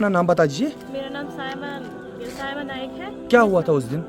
अपना नाम बता दीजिए। मेरा नाम सायमा नाइक है। क्या हुआ था उस दिन?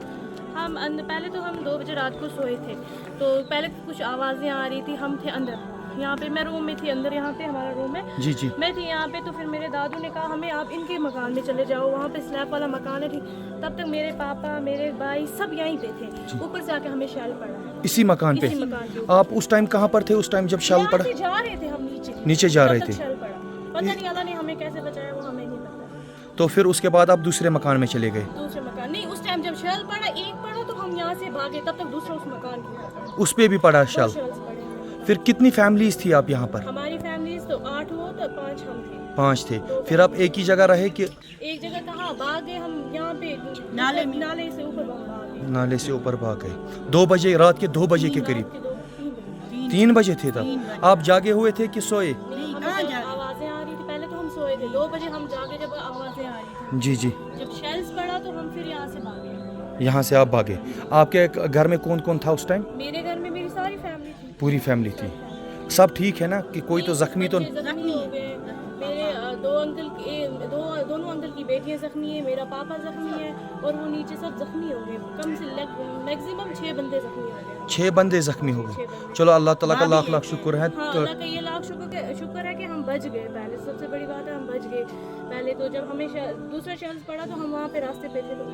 पहले तो हम 2 बजे रात को सोए थे, तो पहले कुछ आवाज़ें आ रही थी, हम थे अंदर, यहाँ पे मैं रूम में थी अंदर, यहाँ पे हमारा रूम है जी जी। मैं थी यहाँ पे। तो फिर मेरे दादू ने कहा हमें आप इनके मकान में चले जाओ, वहाँ पे स्लैब वाला मकान है ठीक। तब तक मेरे पापा मेरे भाई सब यहीं पे थे, ऊपर से आके हमें शैल पड़ा इसी मकान पे? इसी मकान पे। आप उस टाइम कहाँ पर थे उस टाइम जब शैल पड़ा? यहाँ से जा रहे थे हम नीचे जा रहे थे। शैल पड़ा, पता नहीं अल्लाह ने हमें कैसे बचाया वो हमें नहीं पता। तो फिर उसके बाद आप दूसरे मकान में चले गए? दूसरे मकान नहीं, उस टाइम जब शैल पड़ा एक पड़ा तो हम यहाँ से भागे, तब तक दूसरा उस मकान की उस पे भी पड़ा शैल? शेल्स पड़े। फिर कितनी फैमिलीज थी आप यहाँ पर? हमारी फैमिलीज तो 8 हो तो 5 हम थे। 5 थे। फिर आप एक ही जगह रहे कि? एक जगह कहाँ भाग गए हम, यहाँ पे नाले से ऊपर भाग गए। नाले से ऊपर भाग गए। 2 बजे, रात के 2 बजे के करीब? 3 बजे थे तब? आप जागे हुए थे कि सोए? आवाजें आ रही थी, पहले तो हम सोए थे, 2 बजे हम जागे जब आवाजें आ रही थी। जी जी। जब शेल्स पड़ा तो हम फिर यहाँ से भागे। यहाँ से आप भागे। आपके घर में कौन कौन था उस टाइम? मेरे घर में मेरी सारी फैमिली थी। पूरी फैमिली थी। सब ठीक है ना? कि कोई तो जख्मी तो? जख्मी हो गए मेरे दोनों अंकल की बेटियां जख्मी है, मेरा पापा जख्मी है और वो नीचे सब जख्मी हो गए। कम से मैक्सिमम 6 बंदे जख्मी हो गए। 6 बंदे जख्मी हो गए। चलो अल्लाह ताला का लाख लाख शुक्र है। हाँ, अल्लाह का ये लाख शुक्र है कि हम बच गए। पहले सबसे बड़ी बात है हम बच गए। पहले तो जब हमें दूसरा शेल्स पड़ा तो हम वहाँ पे रास्ते पे थे, तो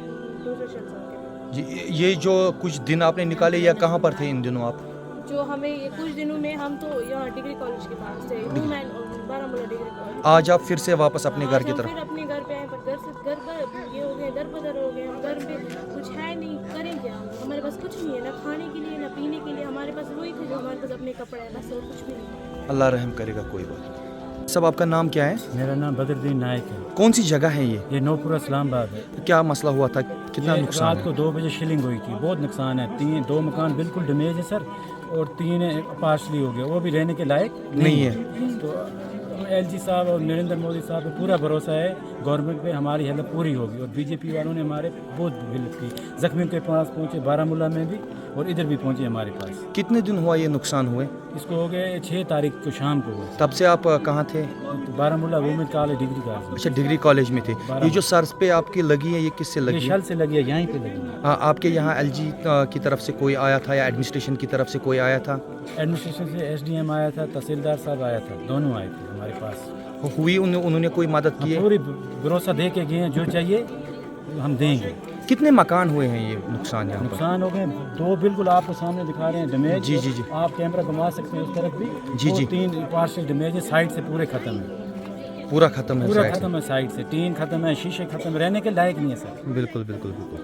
दूसरा शेल्स आ गया। जी, ये जो कुछ दिन आपने निकाले या कहाँ पर थे इन दिनों आप? जो हमें ये कुछ दिनों में हम तो यहाँ डिग्री कॉलेज के पास थे, बारामूला डिग्री कॉलेज। आज आप फिर से वापस अपने घर की तरफ? फिर अपने घर पे आए, पर घर ये हो गए, दर बदर हो गए। हम घर पे कुछ है नहीं, करें क्या? हमारे पास कुछ नहीं है, ना खाने के लिए ना पीने के लिए। हमारे पास वही थे जो हमारे पास अपने कपड़े हैं, बस और कुछ भी नहीं। अल्लाह रहम करेगा, कोई बात नहीं। सब आपका नाम क्या है? मेरा नाम बदरुद्दीन नाइक है। कौन सी जगह है ये? ये नौपुरा इस्लामाबाद है। तो क्या मसला हुआ था, कितना ये नुकसान रात को 2 बजे शिलिंग हुई थी, बहुत नुकसान है। 2 मकान बिल्कुल डैमेज है सर, और 3 पार्शली हो गए, वो भी रहने के लायक नहीं है। तो LG साहब और नरेंद्र मोदी साहब पे पूरा भरोसा है, गवर्नमेंट पे हमारी हेल्प पूरी होगी। और BJP वालों ने हमारे बहुत हेल्प की। जख्मियों के पास पहुँचे, बारामूला में भी, और इधर भी पहुँचे हमारे पास। कितने दिन हुआ ये नुकसान हुए? इसको हो गए 6 तारीख को शाम को हुए। तब से आप कहाँ थे? तो Baramulla women college degree college. अच्छा, डिग्री कॉलेज में थे। ये जो सर पे आपकी लगी है ये किससे ये लगी है? शल से लगी है, यहीं पे लगी है। हाँ, आपके यहाँ LG की तरफ से कोई आया था या एडमिनिस्ट्रेशन की तरफ से कोई आया था? एडमिनिस्ट्रेशन से SDM आया था, तहसीलदार साहब आया था, दोनों आए थे हमारे पास। हुई उन्होंने कोई मदद की है? पूरी भरोसा दे के गए हैं, जो चाहिए हम देंगे। कितने मकान हुए हैं ये नुकसान यहाँ पर? नुकसान हो गए 2, बिल्कुल आपको सामने दिखा रहे हैं डैमेज। जी जी जी। आप कैमरा घुमा सकते हैं उस तरफ भी। जी जी। 3 पार्शल डैमेज है, साइड से पूरे खत्म है। पूरा खत्म है? पूरा खत्म है, साइड से टीन खत्म है, शीशे खत्म, रहने के लायक नहीं है सर। बिल्कुल बिल्कुल बिल्कुल।